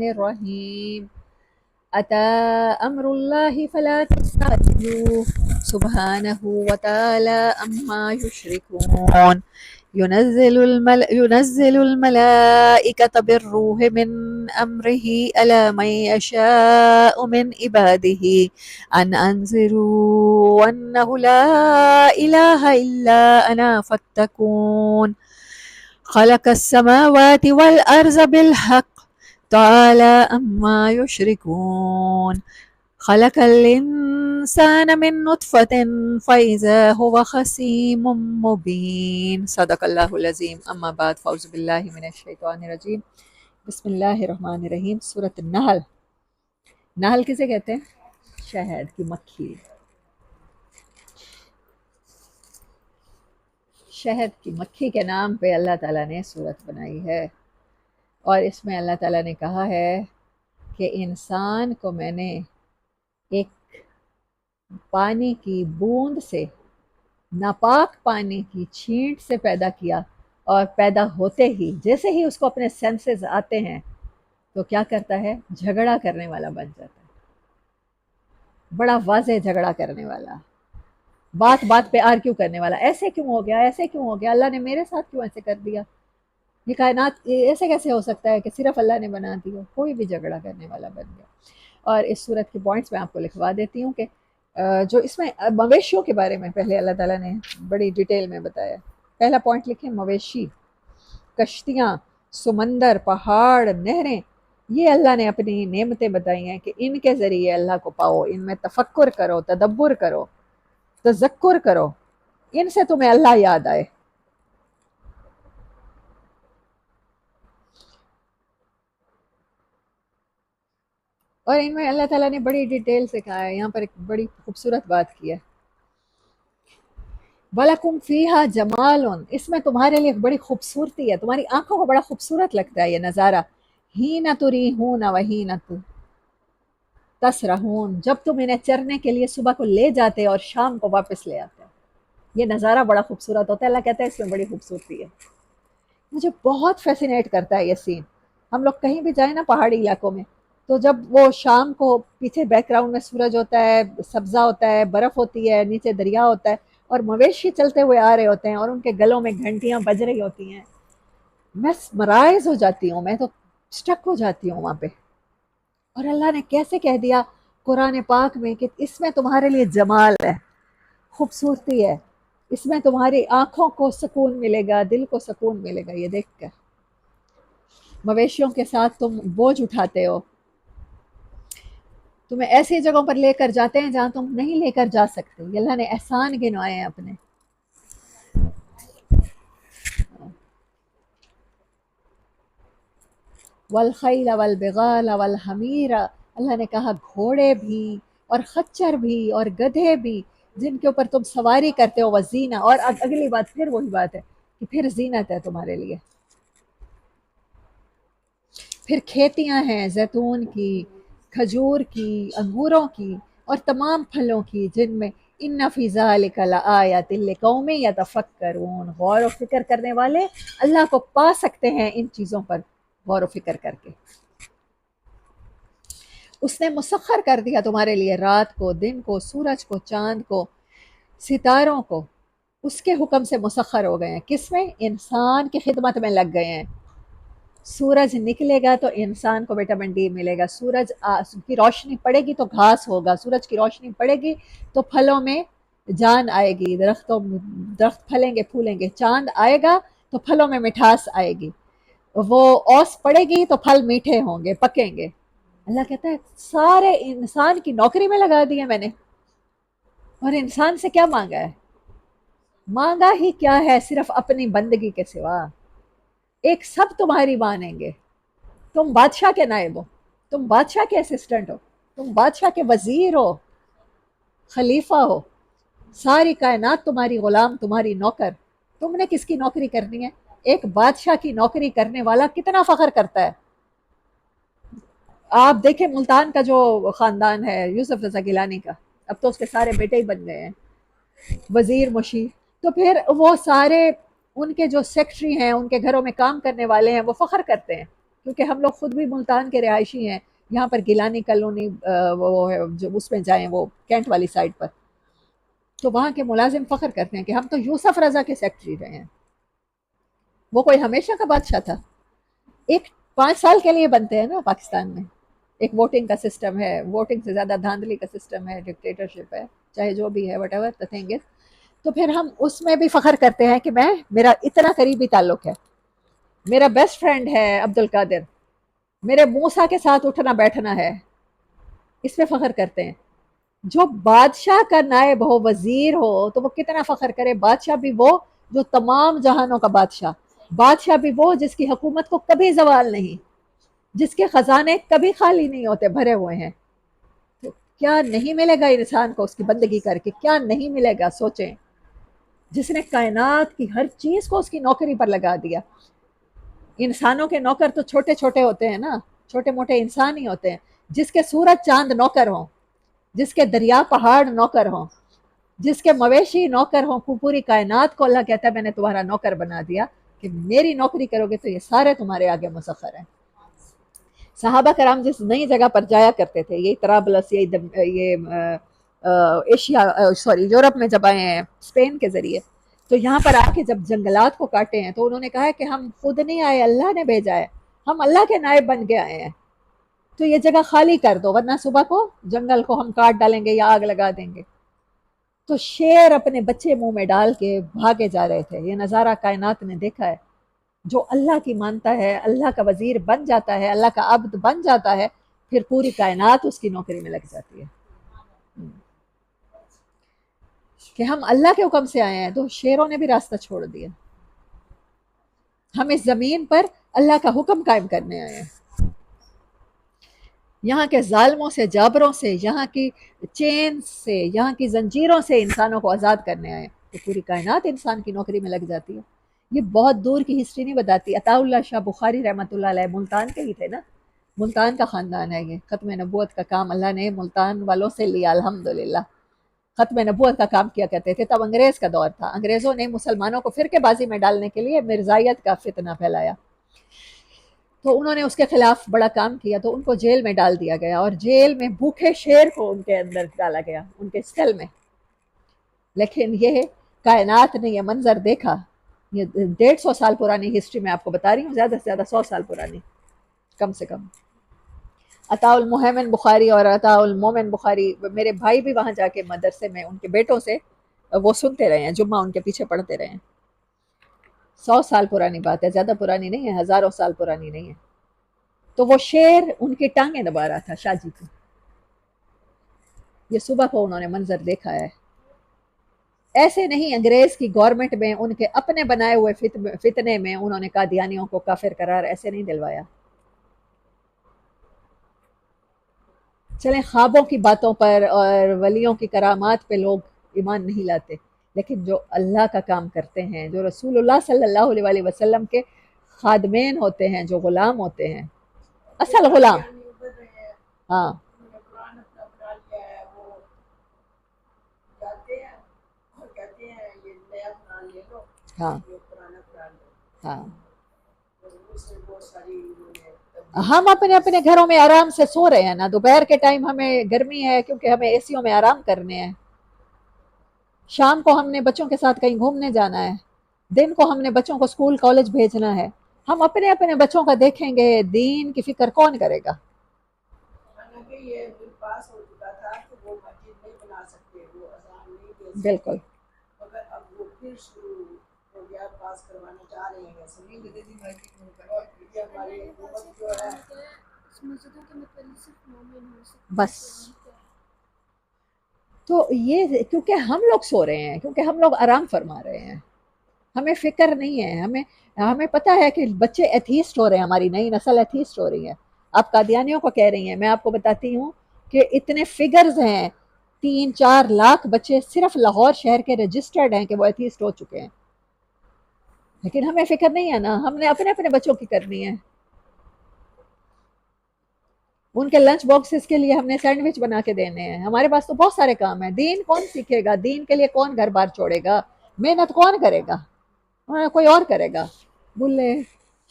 الرحيم أتى أمر الله فلا تستعجلوه سبحانه وتعالى عما يشركون ينزل الملائكة بالروح من أمره على من يشاء من عباده أن أنذروا أنه لا إله إلا أنا فاتقون خلق السماوات والأرض بالحق تعالى عما يشركون خلق الإنسان من نطفة فإذا هو خصيم مبين صدق اللہ العظیم اما بعد فاعوذ باللہ من الشیطان الرجیم بسم اللہ الرحمن الرحیم سورۃ النحل۔ نحل کسے کہتے ہیں؟ شہد کی مکھی، شہد کی مکھی کے نام پہ اللہ تعالیٰ نے سورت بنائی ہے، اور اس میں اللہ تعالیٰ نے کہا ہے کہ انسان کو میں نے ایک پانی کی بوند سے، ناپاک پانی کی چھینٹ سے پیدا کیا، اور پیدا ہوتے ہی جیسے ہی اس کو اپنے سینسز آتے ہیں تو کیا کرتا ہے؟ جھگڑا کرنے والا بن جاتا ہے، بڑا واضح جھگڑا کرنے والا، بات بات پہ آرکیو کرنے والا، ایسے کیوں ہو گیا، ایسے کیوں ہو گیا، اللہ نے میرے ساتھ کیوں ایسے کر دیا، یہ کائنات ایسے کیسے ہو سکتا ہے کہ صرف اللہ نے بنا دی ہو، کوئی بھی جھگڑا کرنے والا بن گیا۔ اور اس صورت کے پوائنٹس میں آپ کو لکھوا دیتی ہوں کہ جو اس میں مویشیوں کے بارے میں پہلے اللہ تعالیٰ نے بڑی ڈیٹیل میں بتایا۔ پہلا پوائنٹ لکھیں، مویشی، کشتیاں، سمندر، پہاڑ، نہریں، یہ اللہ نے اپنی نعمتیں بتائی ہیں کہ ان کے ذریعے اللہ کو پاؤ، ان میں تفکر کرو، تدبر کرو، تذکر کرو، ان سے تمہیں اللہ یاد آئے۔ اور ان میں اللہ تعالیٰ نے بڑی ڈیٹیل سے کہا ہے، یہاں پر ایک بڑی خوبصورت بات کی ہے، وَلَكُمْ فِيهَا جَمَالٌ، اس میں تمہارے لیے بڑی خوبصورتی ہے، تمہاری آنکھوں کو بڑا خوبصورت لگتا ہے یہ نظارہ، حِینَ تُرِیحُونَ وَحِینَ تَسْرَحُونَ، جب تم انہیں چرنے کے لیے صبح کو لے جاتے اور شام کو واپس لے آتے، یہ نظارہ بڑا خوبصورت ہوتا ہے۔ اللہ کہتا ہے اس میں بڑی خوبصورتی ہے۔ مجھے بہت فیسینیٹ کرتا ہے یہ سین، ہم لوگ کہیں بھی جائیں نا پہاڑی علاقوں میں، تو جب وہ شام کو پیچھے بیک گراؤنڈ میں سورج ہوتا ہے، سبزہ ہوتا ہے، برف ہوتی ہے، نیچے دریا ہوتا ہے، اور مویشی چلتے ہوئے آ رہے ہوتے ہیں اور ان کے گلوں میں گھنٹیاں بج رہی ہوتی ہیں، میں مرائز ہو جاتی ہوں، میں تو سٹک ہو جاتی ہوں وہاں پہ۔ اور اللہ نے کیسے کہہ دیا قرآن پاک میں کہ اس میں تمہارے لیے جمال ہے، خوبصورتی ہے، اس میں تمہاری آنکھوں کو سکون ملے گا، دل کو سکون ملے گا یہ دیکھ کر۔ مویشیوں کے ساتھ تم بوجھ اٹھاتے ہو، تمہیں ایسی جگہوں پر لے کر جاتے ہیں جہاں تم نہیں لے کر جا سکتے، یہ اللہ نے احسان گنوائے ہیں اپنے۔ والخیل والبغال والحمیر، اللہ نے کہا گھوڑے بھی اور خچر بھی اور گدھے بھی جن کے اوپر تم سواری کرتے ہو، وزینہ، اور اگلی بات پھر وہی بات ہے کہ پھر زینت ہے تمہارے لیے، پھر کھیتیاں ہیں زیتون کی، کھجور کی، انگوروں کی، اور تمام پھلوں کی، جن میں ان فی ذلک لآیات لقوم یتفکرون، غور و فکر کرنے والے اللہ کو پا سکتے ہیں ان چیزوں پر غور و فکر کر کے۔ اس نے مسخر کر دیا تمہارے لیے رات کو، دن کو، سورج کو، چاند کو، ستاروں کو، اس کے حکم سے مسخر ہو گئے ہیں، کس میں؟ انسان کی خدمت میں لگ گئے ہیں۔ سورج نکلے گا تو انسان کو وٹامن ڈی ملے گا، سورج کی روشنی پڑے گی تو گھاس ہوگا، سورج کی روشنی پڑے گی تو پھلوں میں جان آئے گی، درخت پھلیں گے پھولیں گے، چاند آئے گا تو پھلوں میں مٹھاس آئے گی، وہ اوس پڑے گی تو پھل میٹھے ہوں گے، پکیں گے۔ اللہ کہتا ہے سارے انسان کی نوکری میں لگا دیے میں نے، اور انسان سے کیا مانگا ہے؟ مانگا ہی کیا ہے صرف اپنی بندگی کے سوا۔ ایک سب تمہاری مانیں گے، تم بادشاہ کے نائب ہو، تم بادشاہ کے اسسٹنٹ ہو، تم بادشاہ کے وزیر ہو، خلیفہ ہو، ساری کائنات تمہاری غلام، تمہاری نوکر، تم نے کس کی نوکری کرنی ہے؟ ایک بادشاہ کی نوکری کرنے والا کتنا فخر کرتا ہے۔ آپ دیکھیں ملتان کا جو خاندان ہے یوسف رضا گیلانی کا، اب تو اس کے سارے بیٹے ہی بن گئے ہیں وزیر مشیر، تو پھر وہ سارے ان کے جو سیکٹری ہیں، ان کے گھروں میں کام کرنے والے ہیں، وہ فخر کرتے ہیں کیونکہ ہم لوگ خود بھی ملتان کے رہائشی ہیں. یہاں پر گیلانی کالونی وہ ہے جو اس میں جائیں وہ کینٹ والی سائڈ پر، تو وہاں کے ملازم فخر کرتے ہیں کہ ہم تو یوسف رضا کے سیکٹری رہے ہیں. وہ کوئی ہمیشہ کا بادشاہ تھا؟ ایک 5 سال کے لیے بنتے ہیں نا پاکستان میں. ایک ووٹنگ کا سسٹم ہے، ووٹنگ سے زیادہ دھاندلی کا سسٹم ہے، ڈکٹیٹرشپ ہے، چاہے جو بھی ہے what ever the thing is. تو پھر ہم اس میں بھی فخر کرتے ہیں کہ میرا اتنا قریبی تعلق ہے، میرا بیسٹ فرینڈ ہے عبد القادر، میرے موسیٰ کے ساتھ اٹھنا بیٹھنا ہے. اس پہ فخر کرتے ہیں. جو بادشاہ کا نائب ہو، وزیر ہو، تو وہ کتنا فخر کرے. بادشاہ بھی وہ جو تمام جہانوں کا بادشاہ، بادشاہ بھی وہ جس کی حکومت کو کبھی زوال نہیں، جس کے خزانے کبھی خالی نہیں ہوتے، بھرے ہوئے ہیں. تو کیا نہیں ملے گا انسان کو اس کی بندگی کر کے؟ کیا نہیں ملے گا؟ سوچیں. جس نے کائنات کی ہر چیز کو اس کی نوکری پر لگا دیا. انسانوں کے نوکر تو چھوٹے چھوٹے ہوتے ہیں نا، چھوٹے موٹے انسان ہی ہوتے ہیں. جس کے سورج چاند نوکر ہوں، جس کے دریا پہاڑ نوکر ہوں، جس کے مویشی نوکر ہوں، پوری کائنات کو اللہ کہتا ہے میں نے تمہارا نوکر بنا دیا کہ میری نوکری کرو گے تو یہ سارے تمہارے آگے مسخر ہیں. صحابہ کرام جس نئی جگہ پر جایا کرتے تھے، یہ طرابلس، یہ ایشیا سوری یورپ میں جب آئے ہیں اسپین کے ذریعے، تو یہاں پر آ کے جب جنگلات کو کاٹے ہیں تو انہوں نے کہا ہے کہ ہم خود نہیں آئے، اللہ نے بھیجا ہے، ہم اللہ کے نائب بن کے آئے ہیں. تو یہ جگہ خالی کر دو ورنہ صبح کو جنگل کو ہم کاٹ ڈالیں گے یا آگ لگا دیں گے. تو شیر اپنے بچے منہ میں ڈال کے بھاگے جا رہے تھے. یہ نظارہ کائنات نے دیکھا ہے. جو اللہ کی مانتا ہے، اللہ کا وزیر بن جاتا ہے، اللہ کا عبد بن جاتا ہے، پھر پوری کائنات اس کی نوکری میں لگ جاتی ہے. کہ ہم اللہ کے حکم سے آئے ہیں تو شیروں نے بھی راستہ چھوڑ دیا. ہم اس زمین پر اللہ کا حکم قائم کرنے آئے ہیں. یہاں کے ظالموں سے، جابروں سے، یہاں کی چین سے، یہاں کی زنجیروں سے انسانوں کو آزاد کرنے آئے. تو پوری کائنات انسان کی نوکری میں لگ جاتی ہے. یہ بہت دور کی ہسٹری نہیں بتاتی. عطا اللہ شاہ بخاری رحمۃ اللہ علیہ ملتان کے ہی تھے نا، ملتان کا خاندان ہے. یہ ختم نبوت کا کام اللہ نے ملتان والوں سے لیا الحمدللہ. ختم نبوت کا کام کیا کرتے تھے. تب انگریز کا دور تھا. انگریزوں نے مسلمانوں کو فرقے بازی میں ڈالنے کے لیے مرزائیت کا فتنہ پھیلایا. تو انہوں نے اس کے خلاف بڑا کام کیا تو ان کو جیل میں ڈال دیا گیا، اور جیل میں بھوکے شیر کو ان کے اندر ڈالا گیا، ان کے سیل میں. لیکن یہ کائنات نے یہ منظر دیکھا. یہ 150 سال پرانی ہسٹری میں آپ کو بتا رہی ہوں، زیادہ سے زیادہ 100 سال پرانی کم سے کم. عطا المحمن بخاری اور عطا المومن بخاری، میرے بھائی بھی وہاں جا کے مدرسے میں ان کے بیٹوں سے وہ سنتے رہے ہیں، جمعہ ان کے پیچھے پڑھتے رہے ہیں. 100 سال پرانی بات ہے، زیادہ پرانی نہیں ہے، ہزاروں سال پرانی نہیں ہے. تو وہ شیر ان کی ٹانگیں دبا رہا تھا شاہ جی کی. یہ صبح کو انہوں نے منظر دیکھا ہے. ایسے نہیں انگریز کی گورنمنٹ میں ان کے اپنے بنائے ہوئے فتنے میں انہوں نے قادیانیوں کو کافر قرار ایسے نہیں دلوایا. چلیں خوابوں کی باتوں پر اور ولیوں کی کرامات پہ لوگ ایمان نہیں لاتے، لیکن جو اللہ کا کام کرتے ہیں، جو رسول اللہ صلی اللہ علیہ وسلم کے خادمین ہوتے ہیں، جو غلام ہوتے ہیں، اصل غلام. ہاں ہاں ہاں. ہم اپنے اپنے گھروں میں آرام سے سو رہے ہیں نا. دوپہر کے ٹائم ہمیں گرمی ہے کیونکہ ہمیں اے سیوں میں آرام کرنے ہیں. شام کو ہم نے بچوں کے ساتھ کہیں گھومنے جانا ہے. دن کو ہم نے بچوں کو اسکول کالج بھیجنا ہے. ہم اپنے اپنے بچوں کا دیکھیں گے، دین کی فکر کون کرے گا؟ بالکل. بس تو یہ کیونکہ ہم لوگ سو رہے ہیں، کیونکہ ہم لوگ آرام فرما رہے ہیں، ہمیں فکر نہیں ہے. ہمیں پتہ ہے کہ بچے ایتھیسٹ ہو رہے ہیں، ہماری نئی نسل ایتھیسٹ ہو رہی ہے. آپ قادیانیوں کو کہہ رہی ہیں، میں آپ کو بتاتی ہوں کہ اتنے فگرز ہیں، 3-4 لاکھ بچے صرف لاہور شہر کے رجسٹرڈ ہیں کہ وہ ایتھیسٹ ہو چکے ہیں. لیکن ہمیں فکر نہیں ہے نا، ہم نے اپنے اپنے بچوں کی کرنی ہے. ان کے لنچ باکسز کے لیے ہم نے سینڈوچ بنا کے دینے ہیں. ہمارے پاس تو بہت سارے کام ہیں. دین کون سیکھے گا؟ دین کے لیے کون گھر بار چھوڑے گا؟ محنت کون کرے گا؟ کوئی اور کرے گا. بولے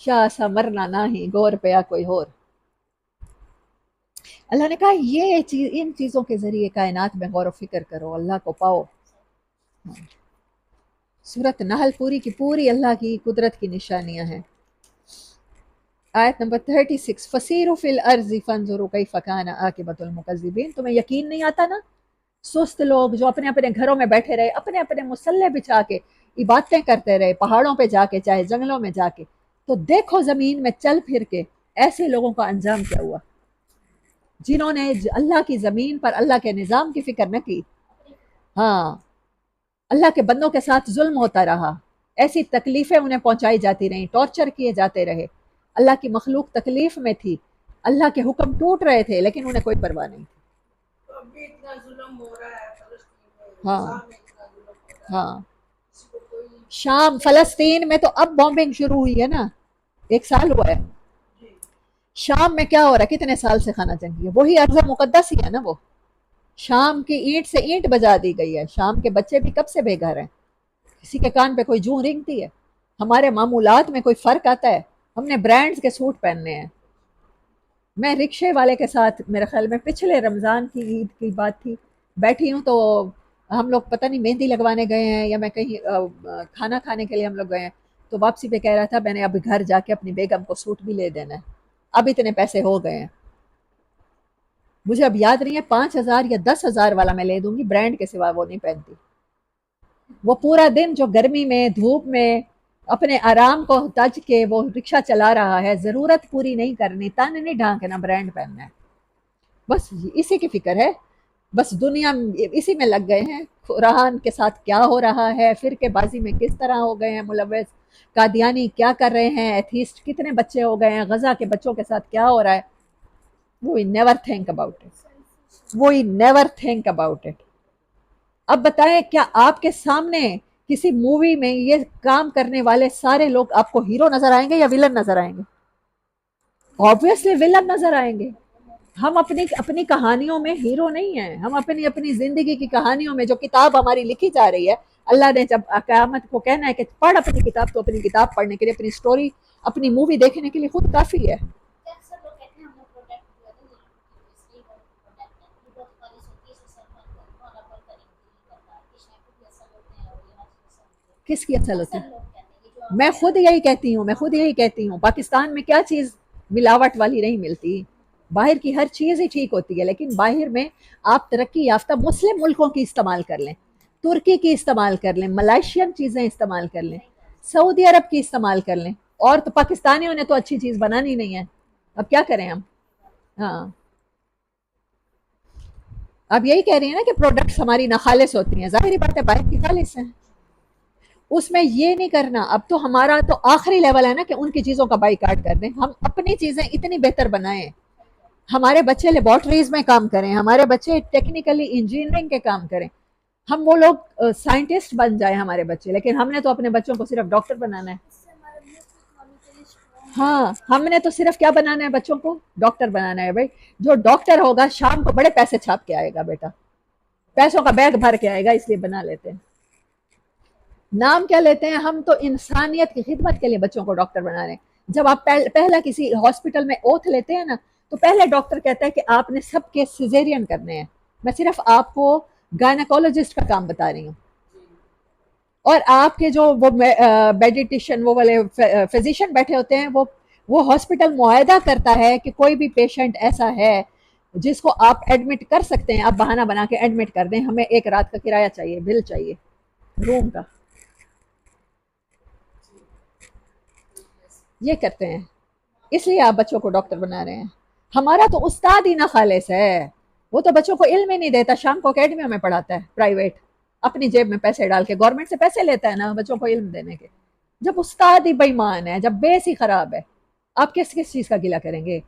شاہ سا مرنا نہ ہی گور پیا کوئی اور. اللہ نے کہا یہ چیز، ان چیزوں کے ذریعے کائنات میں غور و فکر کرو، اللہ کو پاؤ. سورۃ نحل پوری کی پوری اللہ کی قدرت کی نشانیاں ہیں. آیت نمبر 36 فسیروا فی الارض فانظروا کیف کان عاقبۃ المکذبین. تمہیں یقین نہیں آتا نا؟ سست لوگ جو اپنے اپنے گھروں میں بیٹھے رہے، اپنے اپنے مسلح بچھا کے عبادتیں کرتے رہے، پہاڑوں پہ جا کے، چاہے جنگلوں میں جا کے، تو دیکھو زمین میں چل پھر کے ایسے لوگوں کا انجام کیا ہوا جنہوں نے اللہ کی زمین پر اللہ کے نظام کی فکر نہ کی. ہاں، اللہ کے بندوں کے ساتھ ظلم ہوتا رہا، ایسی تکلیفیں انہیں پہنچائی جاتی رہیں، ٹارچر کیے جاتے رہے. اللہ کی مخلوق تکلیف میں تھی، اللہ کے حکم ٹوٹ رہے تھے، لیکن انہیں کوئی پرواہ نہیں تھی. ابھی اتنا ظلم ہو رہا ہے فلسطین میں. ہاں ہاں، شام فلسطین میں تو اب بامبنگ شروع ہوئی ہے نا، 1 سال ہوا ہے. شام میں کیا ہو رہا ہے؟ کتنے سال سے خانہ جنگی ہے، وہی ارض مقدس ہی ہے نا. وہ شام کی اینٹ سے اینٹ بجا دی گئی ہے. شام کے بچے بھی کب سے بے گھر ہیں؟ کسی کے کان پہ کوئی جوں رینگتی ہے؟ ہمارے معمولات میں کوئی فرق آتا ہے؟ ہم نے برانڈز کے سوٹ پہننے ہیں. میں رکشے والے کے ساتھ، میرے خیال میں پچھلے رمضان کی عید کی بات تھی، بیٹھی ہوں تو ہم لوگ پتہ نہیں مہندی لگوانے گئے ہیں یا میں کہیں کھانا کھانے کے لیے ہم لوگ گئے ہیں، تو واپسی پہ کہہ رہا تھا میں نے اب گھر جا کے اپنی بیگم کو سوٹ بھی لے دینا ہے، اب اتنے پیسے ہو گئے ہیں. مجھے اب یاد نہیں ہے 5,000 یا 10,000 والا میں لے دوں گی، برانڈ کے سوا وہ نہیں پہنتی. وہ پورا دن جو گرمی میں دھوپ میں اپنے آرام کو تج کے وہ رکشہ چلا رہا ہے، ضرورت پوری نہیں کرنی، تن نہیں ڈھانکنا، برانڈ پہننا ہے، بس اسی کی فکر ہے. بس دنیا اسی میں لگ گئے ہیں. قرآن کے ساتھ کیا ہو رہا ہے، فرقے بازی میں کس طرح ہو گئے ہیں ملوث، قادیانی کیا کر رہے ہیں، ایتھیسٹ کتنے بچے ہو گئے ہیں، غزہ کے بچوں کے ساتھ کیا ہو رہا ہے. We never think about it, we never think about it. اب بتائیں کیا آپ کے سامنے کسی مووی میں یہ کام کرنے والے سارے لوگ آپ کو ہیرو نظر آئیں گے یا ولن نظر آئیں گے؟ آبویسلی ولن نظر آئیں گے. ہم اپنی اپنی کہانیوں میں ہیرو نہیں ہیں، ہم اپنی اپنی زندگی کی کہانیوں میں جو کتاب ہماری لکھی جا رہی ہے، اللہ نے جب قیامت کو کہنا ہے کہ پڑھ اپنی کتاب، تو اپنی کتاب پڑھنے کے لیے، اپنی سٹوری، اپنی مووی دیکھنے کے لیے خود کافی ہے. کس کی اصل ہوتی ہے؟ میں خود یہی کہتی ہوں، میں خود یہی کہتی ہوں، پاکستان میں کیا چیز ملاوٹ والی نہیں ملتی؟ باہر کی ہر چیز ہی ٹھیک ہوتی ہے، لیکن باہر میں آپ ترقی یافتہ مسلم ملکوں کی استعمال کر لیں، ترکی کی استعمال کر لیں، ملائیشین چیزیں استعمال کر لیں، سعودی عرب کی استعمال کر لیں، اور تو پاکستانیوں نے تو اچھی چیز بنانی نہیں ہے. اب کیا کریں ہم؟ ہاں، اب یہی کہہ رہی ہیں نا کہ پروڈکٹس ہماری ناخالص ہوتی ہیں، ظاہری بات ہے باہر کی خالص ہیں. اس میں یہ نہیں کرنا. اب تو ہمارا تو آخری لیول ہے نا کہ ان کی چیزوں کا بائیکاٹ کر دیں، ہم اپنی چیزیں اتنی بہتر بنائیں، ہمارے بچے لیبارٹریز میں کام کریں، ہمارے بچے ٹیکنیکلی انجینئرنگ کے کام کریں، ہم وہ لوگ سائنٹسٹ بن جائیں ہمارے بچے، لیکن ہم نے تو اپنے بچوں کو صرف ڈاکٹر بنانا ہے. ہاں، ہم نے تو صرف کیا بنانا ہے بچوں کو؟ ڈاکٹر بنانا ہے. بھائی جو ڈاکٹر ہوگا شام کو بڑے پیسے چھاپ کے آئے گا، بیٹا پیسوں کا بیگ بھر کے آئے گا، اس لیے بنا لیتے ہیں. نام کیا لیتے ہیں ہم؟ تو انسانیت کی خدمت کے لیے بچوں کو ڈاکٹر بنا رہے ہیں. جب آپ پہلا کسی ہاسپٹل میں اوتھ لیتے ہیں نا، تو پہلے ڈاکٹر کہتا ہے کہ آپ نے سب کے سیزیرین کرنے ہیں. میں صرف آپ کو گائنیکولوجسٹ کا کام بتا رہی ہوں. اور آپ کے جو وہ میڈیٹیشن وہ والے فزیشین بیٹھے ہوتے ہیں، وہ ہاسپٹل معاہدہ کرتا ہے کہ کوئی بھی پیشنٹ ایسا ہے جس کو آپ ایڈمٹ کر سکتے ہیں، آپ بہانہ بنا کے ایڈمٹ کر دیں، ہمیں 1 رات کا کرایہ چاہیے، بل چاہیے روم کا. یہ کرتے ہیں، اس لیے آپ بچوں کو ڈاکٹر بنا رہے ہیں. ہمارا تو استاد ہی نہ خالص ہے، وہ تو بچوں کو علم ہی نہیں دیتا، شام کو اکیڈمیوں میں پڑھاتا ہے پرائیویٹ، اپنی جیب میں پیسے ڈال کے. گورنمنٹ سے پیسے لیتا ہے نا بچوں کو علم دینے کے. جب استاد ہی بے ایمان ہے، جب بیس ہی خراب ہے، آپ کس چیز کا گلہ کریں گے؟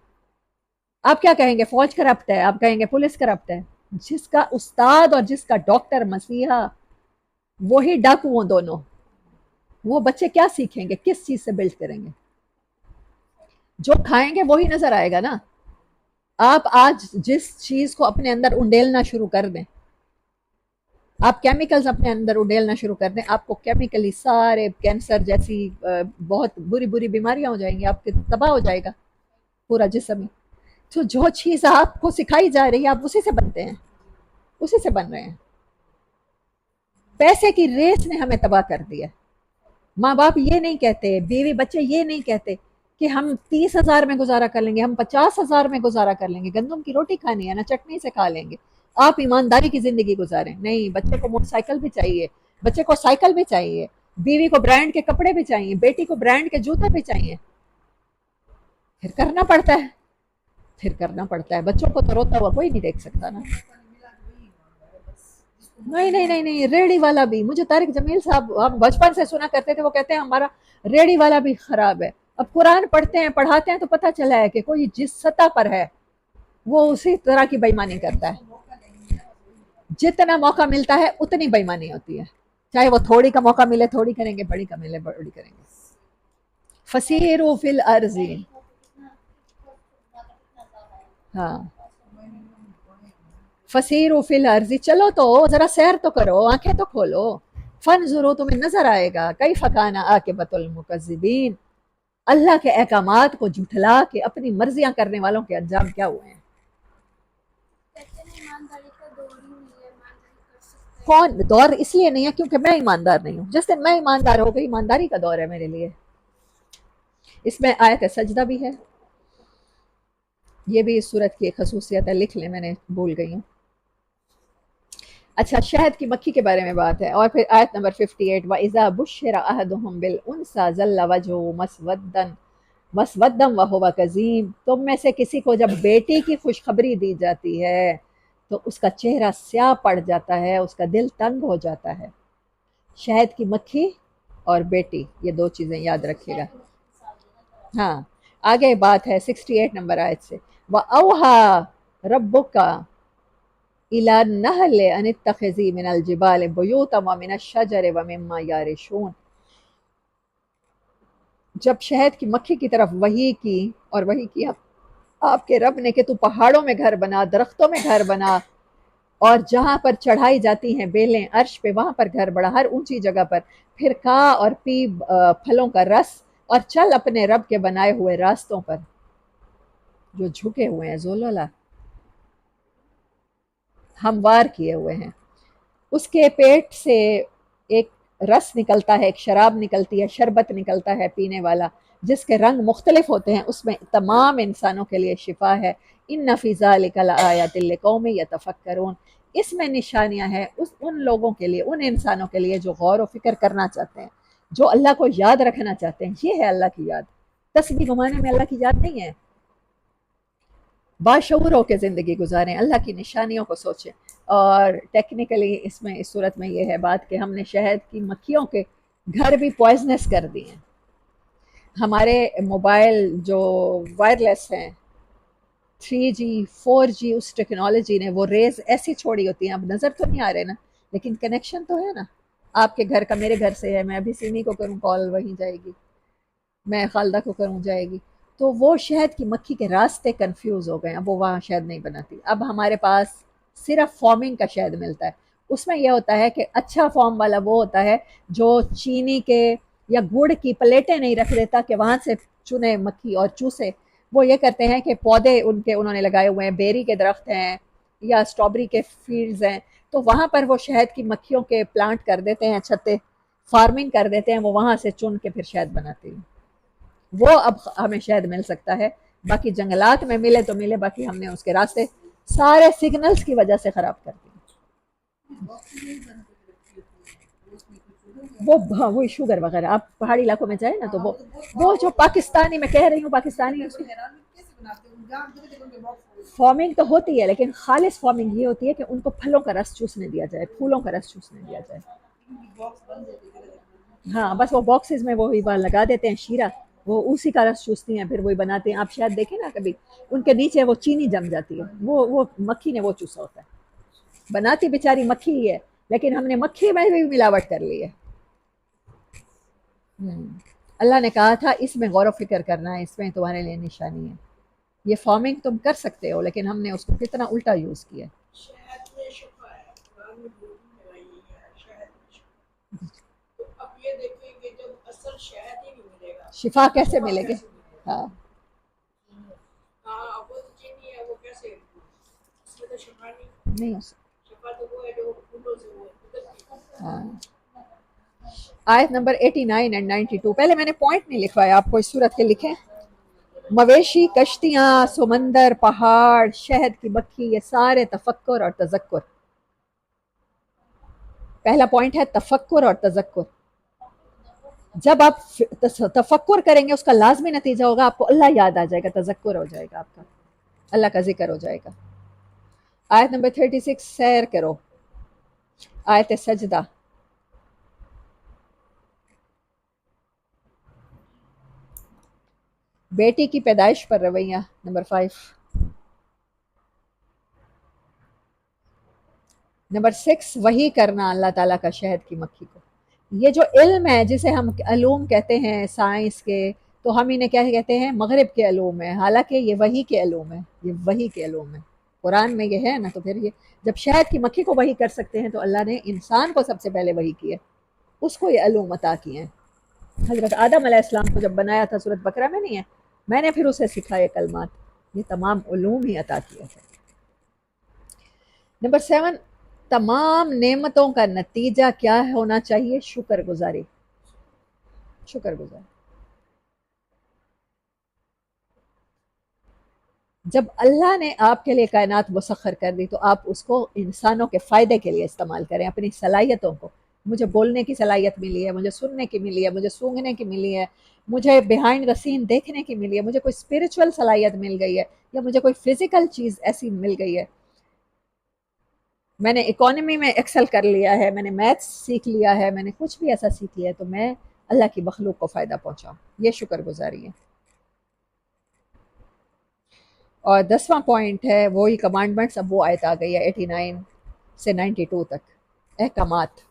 آپ کیا کہیں گے؟ فوج کرپٹ ہے، آپ کہیں گے پولیس کرپٹ ہے. جس کا استاد اور جس کا ڈاکٹر مسیحا، وہی ڈاکو دونوں. وہ بچے کیا سیکھیں گے؟ کس چیز سے بلڈ کریں گے؟ جو کھائیں گے وہی نظر آئے گا نا. آپ آج جس چیز کو اپنے اندر انڈیلنا شروع کر دیں، آپ کیمیکلز اپنے اندر اڈیلنا شروع کر دیں، آپ کو کیمیکلی سارے کینسر جیسی بہت بری بری بیماریاں ہو جائیں گی، آپ کے تباہ ہو جائے گا پورا جسم ہی۔ تو جو چیز آپ کو سکھائی جا رہی ہے آپ اسی سے بنتے ہیں، اسی سے بن رہے ہیں۔ پیسے کی ریس نے ہمیں تباہ کر دیا۔ ماں باپ یہ نہیں کہتے، بیوی بچے یہ نہیں کہتے کہ ہم 30,000 میں گزارا کر لیں گے، ہم 50,000 میں گزارا کر لیں گے، گندم کی روٹی کھانی ہے نا، چٹنی سے کھا لیں گے، آپ ایمانداری کی زندگی گزاریں۔ نہیں، بچے کو موٹر سائیکل بھی چاہیے، بچے کو سائیکل بھی چاہیے، بیوی کو برانڈ کے کپڑے بھی چاہیے، بیٹی کو برانڈ کے جوتے بھی چاہیے، پھر کرنا پڑتا ہے، پھر کرنا پڑتا ہے۔ بچوں کو تو روتا ہوا کوئی نہیں دیکھ سکتا نا۔ نہیں نہیں نہیں نہیں، ریڑی والا بھی، مجھے طارق جمیل صاحب ہم بچپن سے سنا کرتے تھے، وہ کہتے ہیں ہمارا ریڑی والا بھی خراب ہے۔ اب قرآن پڑھتے ہیں پڑھاتے ہیں تو پتہ چلا ہے کہ کوئی جس سطح پر ہے وہ اسی طرح کی بےایمانی کرتا ہے۔ جتنا موقع ملتا ہے اتنی بےایمانی ہوتی ہے، چاہے وہ تھوڑی کا موقع ملے تھوڑی کریں گے، بڑی کا ملے بڑی کریں گے۔ فسیروا فی الارض، ہاں، فسیروا فی الارض، چلو تو ذرا سیر تو کرو، آنکھیں تو کھولو، فانظروا، تمہیں نظر آئے گا کیف کان عاقبۃ المکذبین، اللہ کے احکامات کو جھٹلا کے اپنی مرضیاں کرنے والوں کے انجام کیا ہوئے ہیں۔ کون دور اس لیے نہیں ہے کیونکہ میں ایماندار نہیں ہوں، جس دن میں ایماندار ہو گئی، ایمانداری کا دور ہے میرے لیے۔ اس میں آیت سجدہ بھی ہے، یہ بھی اس صورت کی ایک خصوصیت ہے، لکھ لیں، میں نے بھول گئی ہوں۔ اچھا، شہد کی مکھی کے بارے میں بات ہے، اور پھر آیت نمبر 58، وَإِذَا بُشِّرَ أَحَدُهُم بِالْأُنثىٰ ظَلَّ وَجْهُهُ مسودًا وَهُوَ كَظِيمٌ، تم میں سے کسی کو جب بیٹی کی خوشخبری دی جاتی ہے تو اس کا چہرہ سیاہ پڑ جاتا ہے، اس کا دل تنگ ہو جاتا ہے۔ شہد کی مکھی اور بیٹی، یہ دو چیزیں یاد رکھیے گا۔ ہاں، آگے بات ہے 68 نمبر آیت سے، وَأَوْحَىٰ رَبُّكَ إِلَى النَّحْلِ أَنِ اتَّخِذِي مِنَ الْجِبَالِ بُيُوتًا وَمِنَ الشَّجَرِ وَمِمَّا يَعْرِشُونَ، جب شہد کی مکھی کی طرف وحی کی، اور وحی کیا آپ کے رب نے کہ تو پہاڑوں میں گھر بنا، درختوں میں گھر بنا، اور جہاں پر چڑھائی جاتی ہیں بیلیں عرش پہ وہاں پر گھر بڑا، ہر اونچی جگہ پر، پھر کھا اور پی پھلوں کا رس، اور چل اپنے رب کے بنائے ہوئے راستوں پر جو جھکے ہوئے ہیں، ذللا ہموار کیے ہوئے ہیں۔ اس کے پیٹ سے ایک رس نکلتا ہے، ایک شراب نکلتی ہے، شربت نکلتا ہے پینے والا، جس کے رنگ مختلف ہوتے ہیں، اس میں تمام انسانوں کے لیے شفا ہے۔ ان فی ذلک لآیات لقوم یتفکرون، اس میں نشانیاں ہیں ان لوگوں کے لیے، ان انسانوں کے لیے جو غور و فکر کرنا چاہتے ہیں، جو اللہ کو یاد رکھنا چاہتے ہیں۔ یہ ہے اللہ کی یاد، تسبیح گمانے میں اللہ کی یاد نہیں ہے۔ باشعور ہو کے زندگی گزاریں، اللہ کی نشانیوں کو سوچیں۔ اور ٹیکنیکلی اس میں، اس صورت میں یہ ہے بات کہ ہم نے شہد کی مکھیوں کے گھر بھی پوائزنس کر دیے ہیں۔ ہمارے موبائل جو وائرلیس ہیں، 3G 4G، اس ٹیکنالوجی نے وہ ریز ایسی چھوڑی ہوتی ہیں، اب نظر تو نہیں آ رہے نا، لیکن کنیکشن تو ہے نا، آپ کے گھر کا میرے گھر سے ہے، میں ابھی سیمی کو کروں کال وہیں جائے گی، میں خالدہ کو کروں جائے گی، تو وہ شہد کی مکھی کے راستے کنفیوز ہو گئے، اب وہ وہاں شہد نہیں بناتی۔ اب ہمارے پاس صرف فارمنگ کا شہد ملتا ہے، اس میں یہ ہوتا ہے کہ اچھا فارم والا وہ ہوتا ہے جو چینی کے یا گڑ کی پلیٹیں نہیں رکھ دیتا کہ وہاں سے چنے مکھی اور چوسے۔ وہ یہ کرتے ہیں کہ پودے انہوں نے لگائے ہوئے ہیں، بیری کے درخت ہیں یا اسٹرابری کے فیلڈز ہیں، تو وہاں پر وہ شہد کی مکھیوں کے پلانٹ کر دیتے ہیں، چھتے فارمنگ کر دیتے ہیں، وہ وہاں سے چن کے پھر شہد بناتے ہیں۔ وہ اب ہمیں شہد مل سکتا ہے، باقی جنگلات میں ملے تو ملے، باقی ہم نے اس کے راستے سارے سگنلز کی وجہ سے خراب کر دیے۔ وہ وہی شوگر وغیرہ، آپ پہاڑی علاقوں میں جائیں نا تو وہ جو پاکستانی، میں کہہ رہی ہوں پاکستانی، فارمنگ تو ہوتی ہے لیکن خالص فارمنگ یہ ہوتی ہے کہ ان کو پھلوں کا رس چوسنے دیا جائے، پھولوں کا رس چوسنے دیا جائے۔ ہاں، بس وہ باکسز میں وہی لگا دیتے ہیں شیرہ، وہ اسی کا رس چوستی ہیں، پھر وہی بناتے ہیں۔ آپ شاید دیکھیں نا کبھی ان کے نیچے وہ چینی جم جاتی ہے، وہ مکھی نے وہ چوسا ہوتا ہے، بناتی بیچاری مکھی ہی ہے، لیکن ہم نے مکھی میں بھی ملاوٹ کر لی ہے۔ اللہ نے کہا تھا اس میں غور و فکر کرنا ہے، اس میں تمہارے لیے نشانی ہے، یہ فارمنگ تم کر سکتے ہو، لیکن ہم نے اس کو کتنا الٹا یوز کیا۔ تو اب یہ دیکھیں کہ جب اصل شہد ہی نہیں ملے گا شفا تو کیسے شفا ملے گی؟ کیسے ملے گا؟ ہاں ہاں وہ تو چینی ہے، وہ کیسے، اس میں تو شفا نہیں، نہیں ہو سکتا۔ شفا تو وہ ہے جو پھولوں سے وہ قدرتی ہے۔ ہاں، آیت نمبر 89 اینڈ 92، پہلے میں نے پوائنٹ نہیں لکھوایا آپ کو، اس صورت کے لکھیں: مویشی، کشتیاں، سمندر، پہاڑ، شہد کی مکھی، یہ سارے تفکر اور تذکر۔ پہلا پوائنٹ ہے تفکر اور تذکر۔ جب آپ تفکر کریں گے اس کا لازمی نتیجہ ہوگا آپ کو اللہ یاد آ جائے گا، تذکر ہو جائے گا، آپ کا اللہ کا ذکر ہو جائے گا۔ آیت نمبر 36 سیر کرو، آیت سجدہ۔ بیٹی کی پیدائش پر رویہ، نمبر 5۔ نمبر 6 وحی کرنا اللہ تعالیٰ کا شہد کی مکھی کو۔ یہ جو علم ہے جسے ہم علوم کہتے ہیں سائنس کے، تو ہم انہیں کیا کہتے ہیں؟ مغرب کے علوم ہے، حالانکہ یہ وحی کے علوم ہے، یہ وحی کے علوم ہے، قرآن میں یہ ہے نا۔ تو پھر یہ جب شہد کی مکھی کو وحی کر سکتے ہیں تو اللہ نے انسان کو سب سے پہلے وحی کی ہے، اس کو یہ علوم عطا کیے ہیں۔ حضرت آدم علیہ السلام کو جب بنایا تھا، سورۃ بقرہ میں نہیں ہے، میں نے پھر اسے سکھائے کلمات، یہ تمام علوم ہی عطا کیے تھے۔ نمبر 7 تمام نعمتوں کا نتیجہ کیا ہونا چاہیے؟ شکر گزاری، شکر گزاری۔ جب اللہ نے آپ کے لیے کائنات مسخر کر دی تو آپ اس کو انسانوں کے فائدے کے لیے استعمال کریں، اپنی صلاحیتوں کو۔ مجھے بولنے کی صلاحیت ملی ہے، مجھے سننے کی ملی ہے، مجھے سونگھنے کی ملی ہے، مجھے بیہائنڈ دا سین دیکھنے کی ملی ہے، مجھے کوئی اسپرچول صلاحیت مل گئی ہے، یا مجھے کوئی فزیکل چیز ایسی مل گئی ہے، میں نے اکانومی میں ایکسل کر لیا ہے، میں نے میتھس سیکھ لیا ہے، میں نے کچھ بھی ایسا سیکھ لیا ہے، تو میں اللہ کی مخلوق کو فائدہ پہنچاؤں، یہ شکر گزاری ہے۔ اور 10واں پوائنٹ ہے وہی کمانڈمنٹس، اب وہ آیت آ گئی ہے 89 سے 92 تک، احکامات۔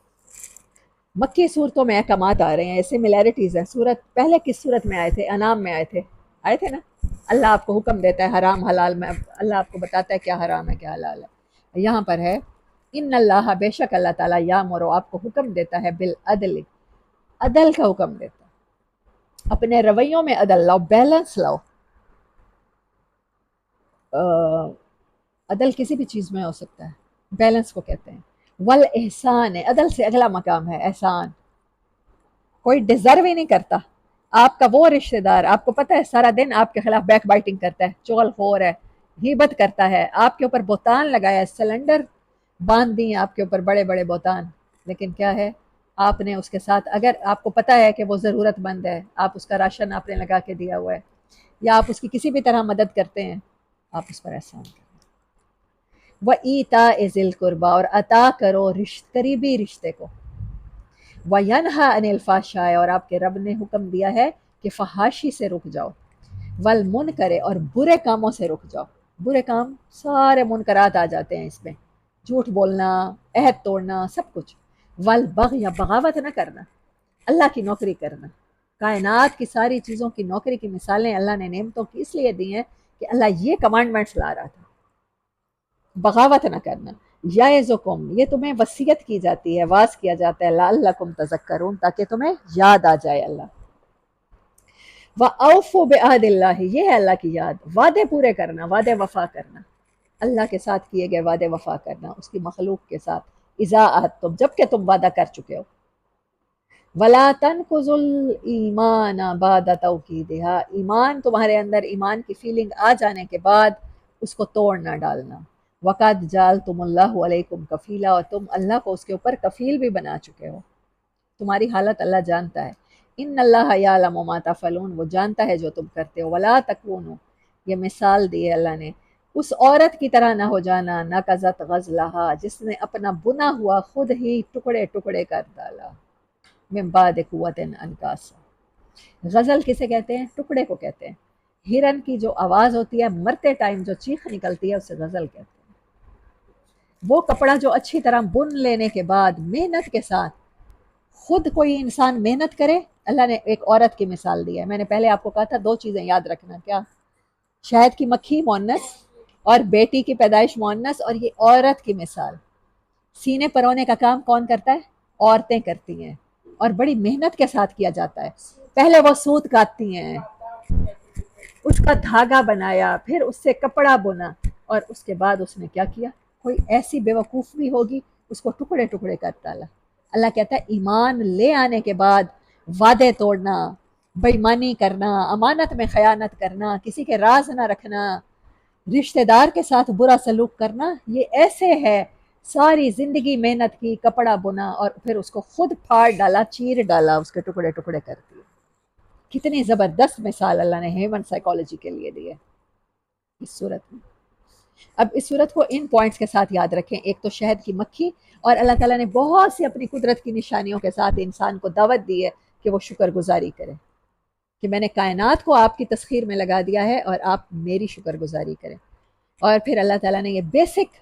مکی صورتوں میں احکامات آ رہے ہیں، سملیرٹیز ہیں۔ صورت پہلے کس صورت میں آئے تھے؟ انعام میں آئے تھے نا۔ اللہ آپ کو حکم دیتا ہے حرام حلال میں، اللہ آپ کو بتاتا ہے کیا حرام ہے کیا حلال ہے۔ یہاں پر ہے ان اللہ، بے شک اللہ تعالیٰ، یامر، آپ کو حکم دیتا ہے بالعدل، عدل کا حکم دیتا ہے، اپنے رویوں میں عدل لاؤ، بیلنس لاؤ۔ عدل کسی بھی چیز میں ہو سکتا ہے، بیلنس کو کہتے ہیں۔ والاحسان ہے، عدل سے اگلا مقام ہے احسان۔ کوئی ڈیزرو ہی نہیں کرتا، آپ کا وہ رشتہ دار آپ کو پتہ ہے سارا دن آپ کے خلاف بیک بائٹنگ کرتا ہے، چغل خور ہے، غیبت کرتا ہے، آپ کے اوپر بہتان لگایا ہے، سلنڈر باندھ دی آپ کے اوپر بڑے بڑے بہتان، لیکن کیا ہے؟ آپ نے اس کے ساتھ، اگر آپ کو پتہ ہے کہ وہ ضرورت مند ہے، آپ اس کا راشن آپ نے لگا کے دیا ہوا ہے، یا آپ اس کی کسی بھی طرح مدد کرتے ہیں، آپ اس پر احسان کریں۔ وَإِيتَاءِ ذِي الْقُرْبَى، اور عطا کرو قریبی رشتے کو۔ وَيَنْهَى عَنِ الْفَحْشَاءِ، اور آپ کے رب نے حکم دیا ہے کہ فحاشی سے رک جاؤ۔ وَالْمُنْکَرِ، اور برے کاموں سے رک جاؤ۔ برے کام سارے منکرات آ جاتے ہیں اس میں، جھوٹ بولنا، عہد توڑنا، سب کچھ۔ وَالْبَغْيَ، بغاوت نہ کرنا، اللہ کی نوکری کرنا۔ کائنات کی ساری چیزوں کی نوکری کی مثالیں اللہ نے نعمتوں کی اس لیے دی ہیں کہ اللہ یہ کمانڈمنٹس لا رہا تھا، بغاوت نہ کرنا۔ یعظکم، یہ تمہیں وصیت کی جاتی ہے، واز کیا جاتا ہے، لعلکم تذکرون، تاکہ تمہیں یاد آ جائے اللہ۔ وَأَوْفُوا بِعَہْدِ اللَّہِ، یہ ہے اللہ کی یاد، وعدے پورے کرنا، وعدے وفا کرنا، اللہ کے ساتھ کیے گئے وعدے وفا کرنا، اس کی مخلوق کے ساتھ، اذا عہدتم، جب کہ تم وعدہ کر چکے ہو۔ وَلَا تَنْقُضُوا الْإِيمَانَ بَعْدَ تَوْكِيدِهَا، ایمان تمہارے اندر ایمان کی فیلنگ آ جانے کے بعد اس کو توڑ نہ ڈالنا۔ وَقَدْ جَعَلْتُمُ اللَّهُ عَلَيْكُمْ كَفِيلًا، اور تم اللہ کو اس کے اوپر کفیل بھی بنا چکے ہو، تمہاری حالت اللہ جانتا ہے۔ ان اللہ یعلم ما تفعلون، وہ جانتا ہے جو تم کرتے ہو۔ ولا تکونوا، یہ مثال دی ہے اللہ نے، اس عورت کی طرح نہ ہو جانا، نقضت غزلہا، جس نے اپنا بنا ہوا خود ہی ٹکڑے ٹکڑے کر ڈالا، من بعد قوت انکاسا۔ غزل کسے کہتے ہیں؟ ٹکڑے کو کہتے ہیں۔ ہرن کی جو آواز ہوتی ہے مرتے ٹائم جو چیخ نکلتی ہے اسے غزل کہتے ہیں۔ وہ کپڑا جو اچھی طرح بن لینے کے بعد محنت کے ساتھ، خود کوئی انسان محنت کرے، اللہ نے ایک عورت کی مثال دی ہے۔ میں نے پہلے آپ کو کہا تھا دو چیزیں یاد رکھنا، کیا؟ شہد کی مکھی مؤنث، اور بیٹی کی پیدائش مؤنث، اور یہ عورت کی مثال۔ سینے پرونے کا کام کون کرتا ہے؟ عورتیں کرتی ہیں اور بڑی محنت کے ساتھ کیا جاتا ہے. پہلے وہ سوت کاٹتی ہیں، اس کا دھاگا بنایا، پھر اس سے کپڑا بنا، اور اس کے بعد اس نے کیا کیا؟ کوئی ایسی بیوقوف بھی ہوگی اس کو ٹکڑے ٹکڑے کر ڈالا. اللہ کہتا ہے ایمان لے آنے کے بعد وعدے توڑنا، بےایمانی کرنا، امانت میں خیانت کرنا، کسی کے راز نہ رکھنا، رشتہ دار کے ساتھ برا سلوک کرنا، یہ ایسے ہے ساری زندگی محنت کی، کپڑا بنا اور پھر اس کو خود پھاڑ ڈالا، چیر ڈالا، اس کے ٹکڑے ٹکڑے کر دیے. کتنی زبردست مثال اللہ نے ہیومن سائیکالوجی کے لیے دی ہے اس صورت میں. اب اس صورت کو ان پوائنٹس کے ساتھ یاد رکھیں. ایک تو شہد کی مکھی، اور اللہ تعالیٰ نے بہت سی اپنی قدرت کی نشانیوں کے ساتھ انسان کو دعوت دی ہے کہ وہ شکر گزاری کرے، کہ میں نے کائنات کو آپ کی تسخیر میں لگا دیا ہے اور آپ میری شکر گزاری کریں. اور پھر اللہ تعالیٰ نے یہ بیسک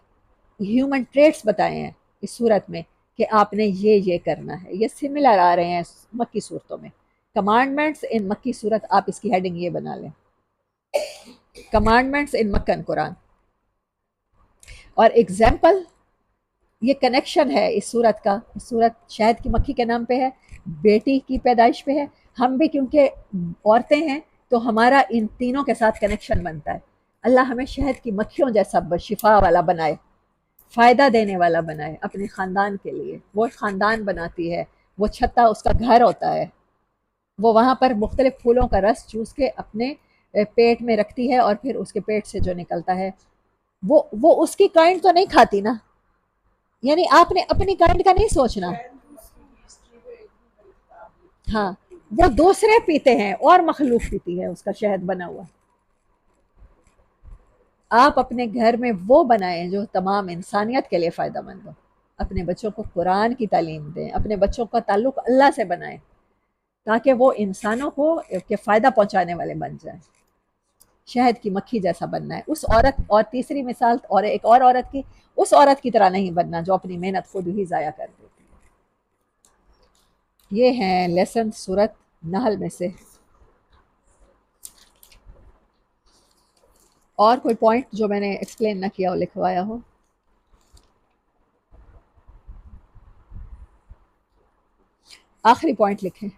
ہیومن ٹریٹس بتائے ہیں اس صورت میں کہ آپ نے یہ کرنا ہے. یہ سملر آ رہے ہیں مکی صورتوں میں. کمانڈمنٹس ان مکی صورت، آپ اس کی ہیڈنگ یہ بنا لیں، کمانڈمنٹس ان مکن قرآن. اور ایگزامپل، یہ کنیکشن ہے اس صورت کا. اس صورت شہد کی مکھی کے نام پہ ہے، بیٹی کی پیدائش پہ ہے. ہم بھی کیونکہ عورتیں ہیں تو ہمارا ان تینوں کے ساتھ کنیکشن بنتا ہے. اللہ ہمیں شہد کی مکھیوں جیسا شفا والا بنائے، فائدہ دینے والا بنائے اپنے خاندان کے لیے. وہ خاندان بناتی ہے، وہ چھتا اس کا گھر ہوتا ہے، وہ وہاں پر مختلف پھولوں کا رس چوس کے اپنے پیٹ میں رکھتی ہے، اور پھر اس کے پیٹ سے جو نکلتا ہے وہ اس کی کائنڈ تو نہیں کھاتی نا. یعنی آپ نے اپنی کائنڈ کا نہیں سوچنا. ہاں، وہ دوسرے پیتے ہیں اور مخلوق پیتی ہے اس کا شہد بنا ہوا. آپ اپنے گھر میں وہ بنائیں جو تمام انسانیت کے لیے فائدہ مند ہو. اپنے بچوں کو قرآن کی تعلیم دیں، اپنے بچوں کا تعلق اللہ سے بنائیں تاکہ وہ انسانوں کو کے فائدہ پہنچانے والے بن جائیں. شہد کی مکھی جیسا بننا ہے اس عورت. اور تیسری مثال اور ایک اور عورت کی، اس عورت کی طرح نہیں بننا جو اپنی محنت خود ہی ضائع کر دیتی ہے. یہ ہیں لیسن سورت نحل میں سے. اور کوئی پوائنٹ جو میں نے ایکسپلین نہ کیا ہو، لکھوایا ہو؟ آخری پوائنٹ لکھیں.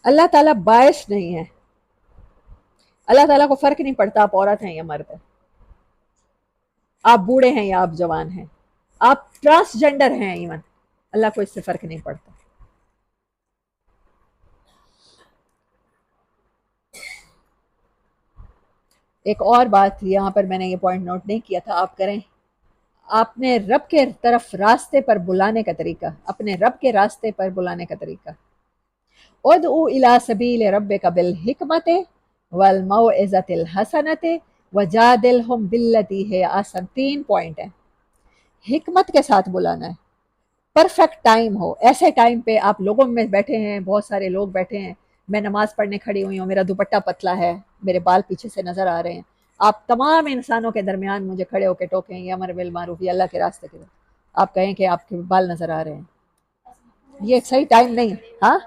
اللہ تعالیٰ باعث نہیں ہے. اللہ تعالیٰ کو فرق نہیں پڑتا آپ عورت ہیں یا مرد ہیں، آپ بوڑھے ہیں یا آپ جوان ہیں، آپ ٹرانسجینڈر ہیں ایون، اللہ کو اس سے فرق نہیں پڑتا. ایک اور بات یہاں پر میں نے یہ پوائنٹ نوٹ نہیں کیا تھا، آپ کریں. آپ نے رب کے طرف راستے پر بلانے کا طریقہ، اپنے رب کے راستے پر بلانے کا طریقہ. ادعو الی سبیل ربک بالحکمت والموعظۃ الحسنۃ وجادلہم باللتی ہی احسن. 3 پوائنٹ ہیں. حکمت کے ساتھ بلانا ہے، پرفیکٹ ٹائم ہو. ایسے ٹائم پہ آپ لوگوں میں بیٹھے ہیں، بہت سارے لوگ بیٹھے ہیں، میں نماز پڑھنے کھڑی ہوئی ہوں، میرا دوپٹہ پتلا ہے، میرے بال پیچھے سے نظر آ رہے ہیں، آپ تمام انسانوں کے درمیان مجھے کھڑے ہو کے ٹوکیں یہ امر بالمعروف یہ اللہ کے راستے کے، آپ کہیں کہ آپ کے بال نظر آ رہے ہیں، یہ صحیح ٹائم نہیں. ہاں،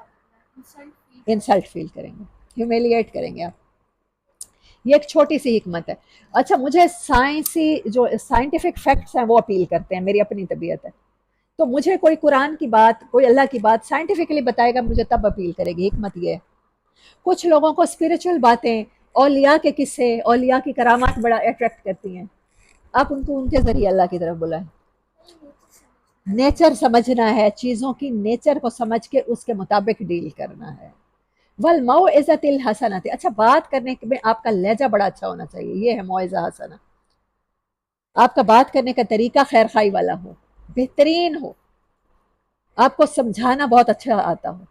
انسلٹ فیل کریں گے، ہیومیلیٹ کریں گے آپ. یہ ایک چھوٹی سی حکمت ہے. اچھا، مجھے جو سائنٹیفک فیکٹس ہیں وہ اپیل کرتے ہیں، میری اپنی طبیعت ہے. تو مجھے کوئی قرآن کی بات، کوئی اللہ کی بات سائنٹیفکلی بتائے گا، مجھے تب اپیل کرے گی. حکمت یہ ہے. کچھ لوگوں کو اسپریچول باتیں، اولیاء کے قصے، اولیاء کی کرامات بڑا اٹریکٹ کرتی ہیں، آپ ان کو ان کے ذریعے اللہ کی طرف بلائیں. نیچر سمجھنا ہے، چیزوں کی نیچر کو سمجھ کے اس کے مطابق ڈیل کرنا ہے. والموعظۃ الحسنۃ. اچھا، بات کرنے میں آپ کا لہجہ بڑا اچھا ہونا چاہیے، یہ ہے موعظہ حسنہ. آپ کا بات کرنے کا طریقہ خیر خائی والا ہو، بہترین ہو، آپ کو سمجھانا بہت اچھا آتا ہو.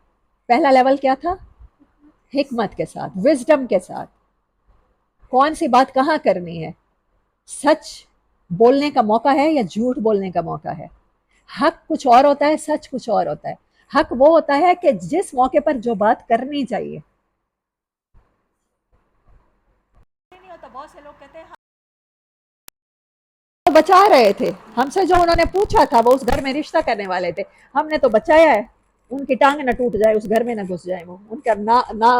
پہلا لیول کیا تھا؟ حکمت کے ساتھ، وزڈم کے ساتھ. کون سی بات کہاں کرنی ہے، سچ بولنے کا موقع ہے یا جھوٹ بولنے کا موقع ہے. حق کچھ اور ہوتا ہے، سچ کچھ اور ہوتا ہے. حق وہ ہوتا ہے کہ جس موقع پر جو بات کرنی چاہیے. بہت سے لوگ کہتے ہیں بچا رہے تھے ہم سے، جو انہوں نے پوچھا تھا وہ اس گھر میں رشتہ کرنے والے تھے، ہم نے تو بچایا ہے. ان کی ٹانگ نہ ٹوٹ جائے، اس گھر میں نہ گھس جائے، وہ ان کا نہ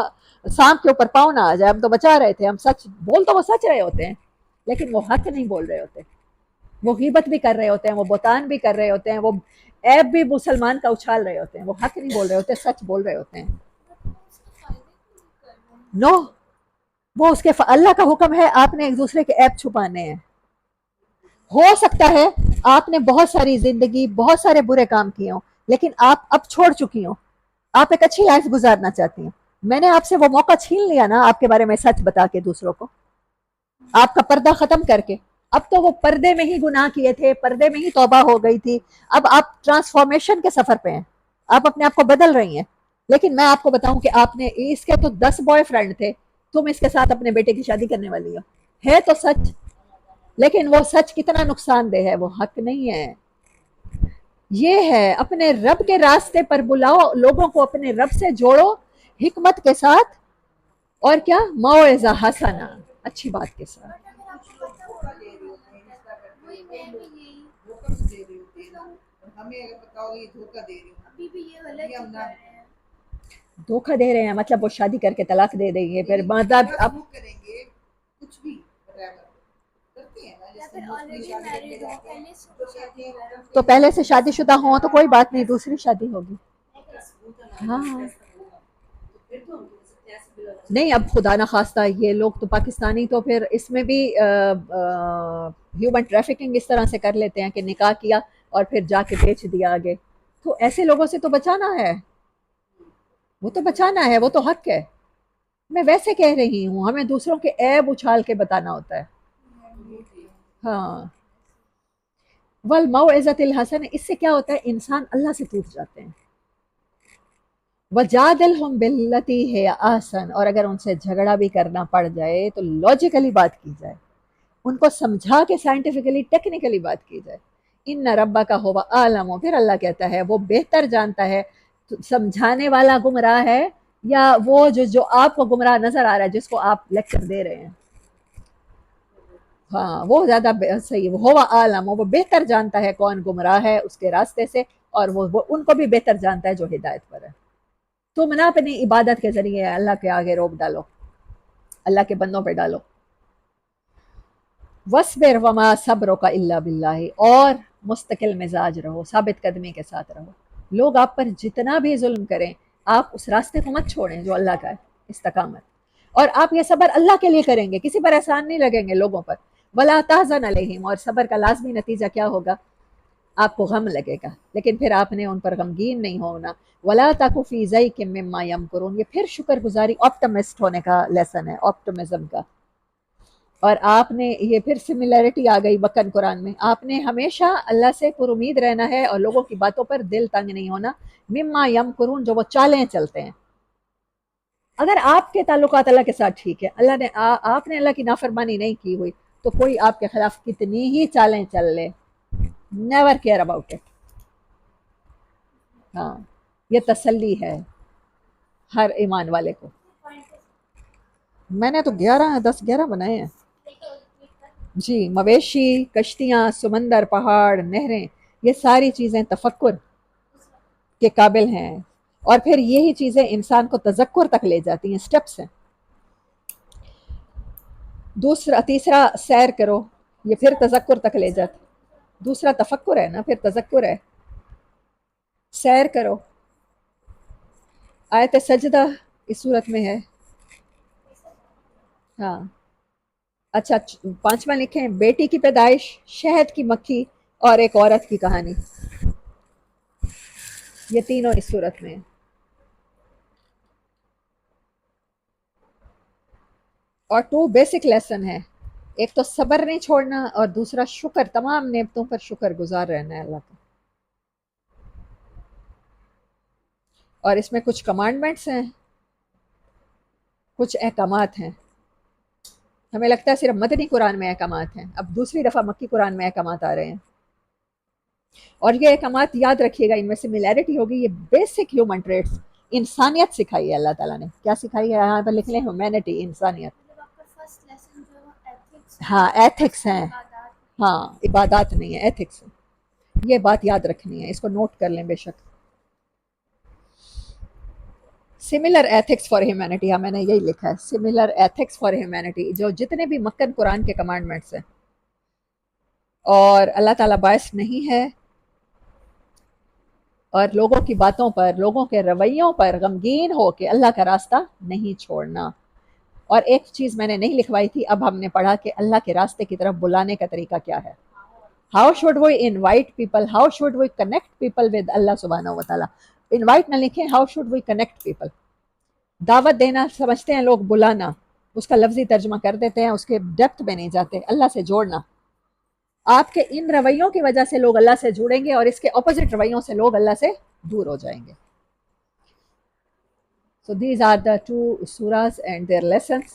سانپ کے اوپر پاؤں نہ آ جائے. ہم تو بچا رہے تھے. ہم سچ بول تو وہ سچ رہے ہوتے ہیں لیکن وہ حق نہیں بول رہے ہوتے. وہ غیبت بھی کر رہے ہوتے ہیں، وہ بہتان بھی کر رہے ہوتے ہیں، وہ عیب بھی مسلمان کا اچھال رہے ہوتے ہیں، وہ حق نہیں بول رہے ہوتے، سچ بول رہے ہوتے ہیں. نو، وہ اس کے اللہ کا حکم ہے، آپ نے ایک دوسرے کے عیب چھپانے ہیں. ہو سکتا ہے آپ نے بہت ساری زندگی بہت سارے برے کام کیے ہوں، لیکن آپ اب چھوڑ چکی ہوں، آپ ایک اچھی لائف گزارنا چاہتی ہیں. میں نے آپ سے وہ موقع چھین لیا نا آپ کے بارے میں سچ بتا کے دوسروں کو، آپ کا پردہ ختم کر کے. اب تو وہ پردے میں ہی گناہ کیے تھے، پردے میں ہی توبہ ہو گئی تھی، اب آپ ٹرانسفارمیشن کے سفر پہ ہیں، آپ اپنے آپ کو بدل رہی ہیں. لیکن میں آپ کو بتاؤں کہ آپ نے اس کے تو 10 بوائے فرینڈ تھے، تم اس کے ساتھ اپنے بیٹے کی شادی کرنے والی ہو. ہے تو سچ، لیکن وہ سچ کتنا نقصان دہ ہے، وہ حق نہیں ہے. یہ ہے اپنے رب کے راستے پر بلاؤ لوگوں کو، اپنے رب سے جوڑو حکمت کے ساتھ، اور کیا، موعظہ حسنہ، اچھی بات کے ساتھ. کچھ لوگ دھوکہ دے رہے ہوتے ہیں رشتہ کرتے ہوئے، کئی لوگ دھوکہ بھی دے رہے ہوتے ہیں نا، اور ہمیں اگر پتا ہو یہ دھوکہ دے رہے ہیں ابھی ہم نہ دھوکہ دے رہے ہیں مطلب وہ شادی کر کے طلاق دے دیں گے، پھر مطلب اب کریں گے کچھ بھی کرتے ہیں نا، جیسے موسٹلی شادی کر کے جاتے ہیں تو کہتے ہیں تو پہلے سے شادی شدہ ہوں تو کوئی بات نہیں، دوسری شادی ہوگی. ہاں نہیں، اب خدا نخواستہ یہ لوگ تو پاکستانی تو پھر اس میں بھی ہیومن ٹریفکنگ اس طرح سے کر لیتے ہیں کہ نکاح کیا اور پھر جا کے بیچ دیا آگے. تو ایسے لوگوں سے تو بچانا ہے، وہ تو بچانا ہے، وہ تو حق ہے. میں ویسے کہہ رہی ہوں ہمیں دوسروں کے عیب اچھال کے بتانا ہوتا ہے. ہاں، والموعظۃ الحسنہ، اس سے کیا ہوتا ہے انسان اللہ سے ٹوٹ جاتے ہیں. وجادلہم باللتی ہے احسن، اور اگر ان سے جھگڑا بھی کرنا پڑ جائے تو لاجیکلی بات کی جائے، ان کو سمجھا کے سائنٹیفکلی ٹیکنیکلی بات کی جائے. ان ربک هو اعلم، پھر اللہ کہتا ہے وہ بہتر جانتا ہے. سمجھانے والا گمراہ ہے یا وہ جو آپ کو گمراہ نظر آ رہا ہے، جس کو آپ لیکچر دے رہے ہیں. ہاں وہ زیادہ صحیح، وہ عالم، وہ بہتر جانتا ہے کون گمراہ ہے اس کے راستے سے، اور وہ ان کو بھی بہتر جانتا ہے جو ہدایت پر ہے. تم نہ اپنی عبادت کے ذریعے اللہ کے آگے روک ڈالو، اللہ کے بندوں پہ ڈالو. وَاصْبِرْ وَمَا صَبْرُكَ إِلَّا بِاللَّهِ، اور مستقل مزاج رہو، ثابت قدمی کے ساتھ رہو. لوگ آپ پر جتنا بھی ظلم کریں، آپ اس راستے کو مت چھوڑیں جو اللہ کا ہے، استقامت. اور آپ یہ صبر اللہ کے لیے کریں گے، کسی پر احسان نہیں لگیں گے لوگوں پر. وَلَا تَحْزَنْ عَلَيْهِمْ، اور صبر کا لازمی نتیجہ کیا ہوگا، آپ کو غم لگے گا، لیکن پھر آپ نے ان پر غمگین نہیں ہونا. وَلَا تَكُ فِي ضَيْقٍ مِّمَّا يَمْكُرُونَ، یہ پھر شکر گزاری، آپٹمسٹ ہونے کا لیسن ہے، آپٹمزم کا. اور آپ نے یہ پھر سملیرٹی آ گئی بکن قرآن میں، آپ نے ہمیشہ اللہ سے پر امید رہنا ہے اور لوگوں کی باتوں پر دل تنگ نہیں ہونا. مما یمکرون، جو وہ چالیں چلتے ہیں. اگر آپ کے تعلقات اللہ کے ساتھ ٹھیک ہے، اللہ نے آپ نے اللہ کی نافرمانی نہیں کی ہوئی، تو کوئی آپ کے خلاف کتنی ہی چالیں چل لے، نیور کیئر اباؤٹ اٹ. ہاں، یہ تسلی ہے ہر ایمان والے کو. میں نے تو 10-11 بنائے ہیں. جی، مویشی، کشتیاں، سمندر، پہاڑ، نہریں، یہ ساری چیزیں تفکر کے قابل ہیں، اور پھر یہی چیزیں انسان کو تذکر تک لے جاتی ہیں، سٹیپس ہیں. تیسرا سیر کرو، یہ پھر تذکر تک لے جاتا. دوسرا تفکر ہے نا، پھر تذکر ہے. سیر کرو. آیت سجدہ اس صورت میں ہے. ہاں اچھا، 5واں لکھیں، بیٹی کی پیدائش، شہد کی مکھی، اور ایک عورت کی کہانی. یہ تینوں اس صورت میں ہیں. اور 2 بیسک لیسن ہے، ایک تو صبر نہیں چھوڑنا، اور دوسرا شکر، تمام نعمتوں پر شکر گزار رہنا ہے اللہ کا. اور اس میں کچھ کمانڈمنٹس ہیں، کچھ احکامات ہیں. ہمیں لگتا ہے صرف مدنی قرآن میں احکامات ہیں، اب دوسری دفعہ مکی قرآن میں احکامات آ رہے ہیں. اور یہ احکامات یاد رکھیے گا، ان میں سملیرٹی ہوگی. یہ بیسک ہیومن ٹریٹس، انسانیت سکھائی ہے اللہ تعالیٰ نے. کیا سکھائی ہے یہاں پر لکھ لیں، ہیومینٹی، انسانیت. ہاں ایتھکس ہیں، ہاں عبادات نہیں ہے، ایتھکس. یہ بات یاد رکھنی ہے، اس کو نوٹ کر لیں بے شک. سملر ایتھکس فار ہیومینٹی، ہاں میں نے یہی لکھا ہے، سملر ایتھکس فار ہیومینٹی، جو جتنے بھی مکن قرآن کے کمانڈمنٹس ہیں. اور اللہ تعالیٰ باعث نہیں ہے اور لوگوں کی باتوں پر، لوگوں کے رویوں پر غمگین ہو کے اللہ کا راستہ نہیں چھوڑنا۔ اور ایک چیز میں نے نہیں لکھوائی تھی، اب ہم نے پڑھا کہ اللہ کے راستے کی طرف بلانے کا طریقہ کیا ہے. How should we invite people, how should we connect people with اللہ سبحانہ و تعالیٰ. انوائٹ نہ لکھیں، how should we connect people. دعوت دینا سمجھتے ہیں لوگ بلانا، اس کا لفظی ترجمہ کر دیتے ہیں، اس کے ڈیپتھ میں نہیں جاتے. اللہ سے جوڑنا، آپ کے ان رویوں کی وجہ سے لوگ اللہ سے جڑیں گے اور اس کے اپوزٹ رویوں سے لوگ اللہ سے دور ہو جائیں گے. So these are the two surahs and their lessons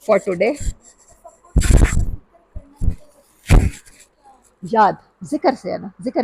for today. یاد ذکر سے ہے نا، ذکر